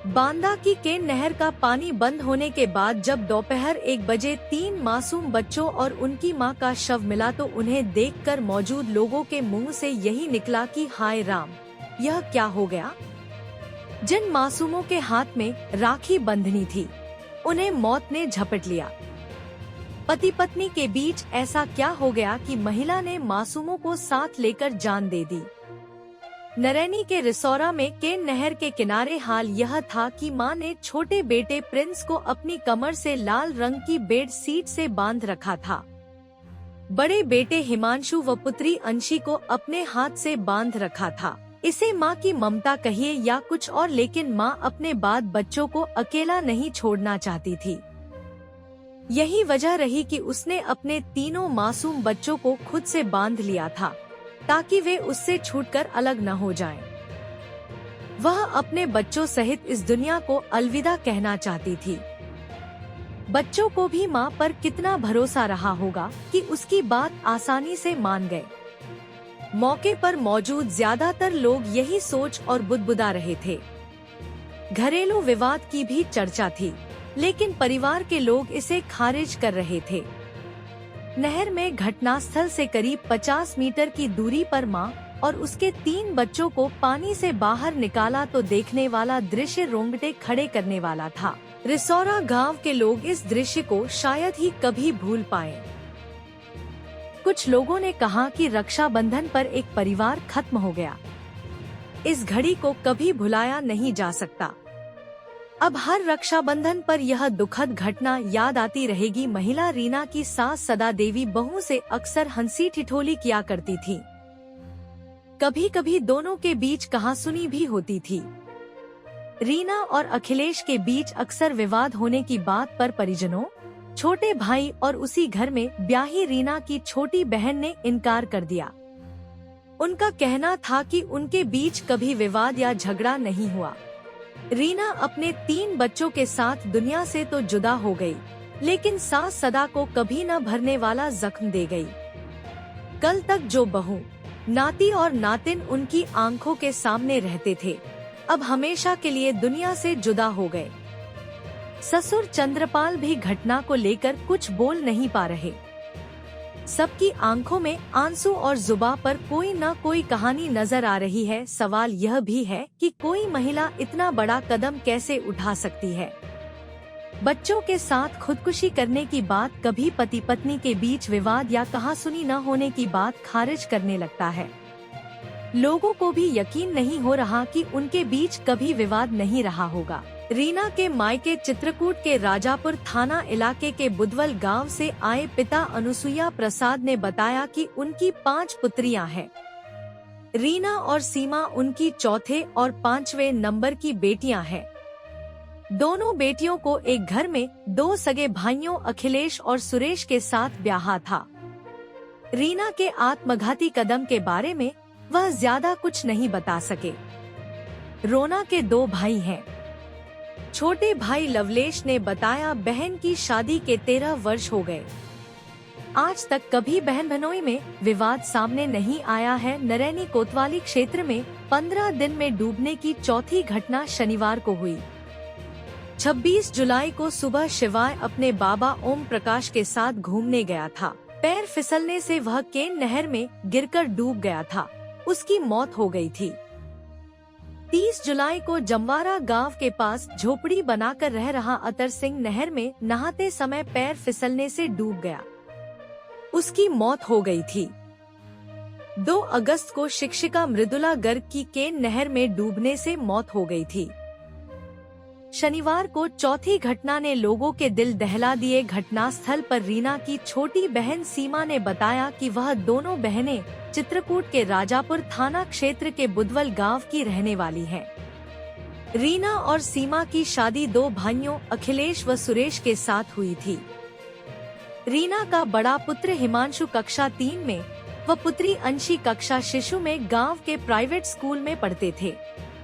बांदा की केन नहर का पानी बंद होने के बाद जब दोपहर 1 बजे 3 मासूम बच्चों और उनकी मां का शव मिला तो उन्हें देखकर मौजूद लोगों के मुंह से यही निकला कि हाय राम, यह क्या हो गया। जिन मासूमों के हाथ में राखी बंधनी थी उन्हें मौत ने झपट लिया। पति पत्नी के बीच ऐसा क्या हो गया कि महिला ने मासूमों को साथ लेकर जान दे दी। नरैनी के रिसौरा में केन नहर के किनारे हाल यह था कि मां ने छोटे बेटे प्रिंस को अपनी कमर से लाल रंग की बेड सीट से बांध रखा था। बड़े बेटे हिमांशु व पुत्री अंशी को अपने हाथ से बांध रखा था। इसे मां की ममता कहिए या कुछ और, लेकिन मां अपने बाद बच्चों को अकेला नहीं छोड़ना चाहती थी। यही वजह रही कि उसने अपने तीनों मासूम बच्चों को खुद से बांध लिया था ताकि वे उससे छूटकर अलग न हो जाएं। वह अपने बच्चों सहित इस दुनिया को अलविदा कहना चाहती थी। बच्चों को भी मां पर कितना भरोसा रहा होगा कि उसकी बात आसानी से मान गए। मौके पर मौजूद ज्यादातर लोग यही सोच और बुदबुदा रहे थे। घरेलू विवाद की भी चर्चा थी, लेकिन परिवार के लोग इसे खारिज कर रहे थे। नहर में घटनास्थल से करीब 50 मीटर की दूरी पर मां और उसके 3 बच्चों को पानी से बाहर निकाला तो देखने वाला दृश्य रोंगटे खड़े करने वाला था। रिसौरा गांव के लोग इस दृश्य को शायद ही कभी भूल पाए। कुछ लोगों ने कहा कि रक्षाबंधन पर एक परिवार खत्म हो गया। इस घड़ी को कभी भुलाया नहीं जा सकता। अब हर रक्षाबंधन पर यह दुखद घटना याद आती रहेगी। महिला रीना की सास सदा देवी बहू से अक्सर हंसी ठिठोली किया करती थी। कभी कभी दोनों के बीच कहासुनी भी होती थी। रीना और अखिलेश के बीच अक्सर विवाद होने की बात पर परिजनों, छोटे भाई और उसी घर में ब्याही रीना की छोटी बहन ने इनकार कर दिया। उनका कहना था कि उनके बीच कभी विवाद या झगड़ा नहीं हुआ। रीना अपने 3 बच्चों के साथ दुनिया से तो जुदा हो गई, लेकिन सास सदा को कभी न भरने वाला जख्म दे गई। कल तक जो बहू, नाती और नातिन उनकी आंखों के सामने रहते थे, अब हमेशा के लिए दुनिया से जुदा हो गए। ससुर चंद्रपाल भी घटना को लेकर कुछ बोल नहीं पा रहे। सबकी आंखों में आंसू और जुबान पर कोई न कोई कहानी नजर आ रही है। सवाल यह भी है कि कोई महिला इतना बड़ा कदम कैसे उठा सकती है। बच्चों के साथ खुदकुशी करने की बात कभी पति पत्नी के बीच विवाद या कहासुनी न होने की बात खारिज करने लगता है। लोगों को भी यकीन नहीं हो रहा कि उनके बीच कभी विवाद नहीं रहा होगा। रीना के मायके चित्रकूट के राजापुर थाना इलाके के बुधवल गांव से आए पिता अनुसुईया प्रसाद ने बताया कि उनकी 5 पुत्रियां हैं। रीना और सीमा उनकी चौथे और 5वें नंबर की बेटियां हैं। दोनों बेटियों को एक घर में 2 सगे भाइयों अखिलेश और सुरेश के साथ ब्याहा था। रीना के आत्मघाती कदम के बारे में वह ज्यादा कुछ नहीं बता सके। रोना के 2 भाई हैं। छोटे भाई लवलेश ने बताया बहन की शादी के 13 वर्ष हो गए। आज तक कभी बहन भनोई में विवाद सामने नहीं आया है। नरैनी कोतवाली क्षेत्र में 15 दिन में डूबने की चौथी घटना शनिवार को हुई। 26 जुलाई को सुबह शिवाय अपने बाबा ओम प्रकाश के साथ घूमने गया था। पैर फिसलने से वह केन नहर में गिरकर डूब गया था। उसकी मौत हो गई थी। 30 जुलाई को जमवारा गांव के पास झोपड़ी बनाकर रह रहा अतर सिंह नहर में नहाते समय पैर फिसलने से डूब गया। उसकी मौत हो गई थी। 2 अगस्त को शिक्षिका मृदुला गर्ग की केन नहर में डूबने से मौत हो गई थी। शनिवार को चौथी घटना ने लोगों के दिल दहला दिए। घटनास्थल पर रीना की छोटी बहन सीमा ने बताया कि वह दोनों बहनें चित्रकूट के राजापुर थाना क्षेत्र के बुधवल गांव की रहने वाली हैं। रीना और सीमा की शादी 2 भाइयों अखिलेश व सुरेश के साथ हुई थी। रीना का बड़ा पुत्र हिमांशु कक्षा 3 में व पुत्री अंशी कक्षा शिशु में गांव के प्राइवेट स्कूल में पढ़ते थे।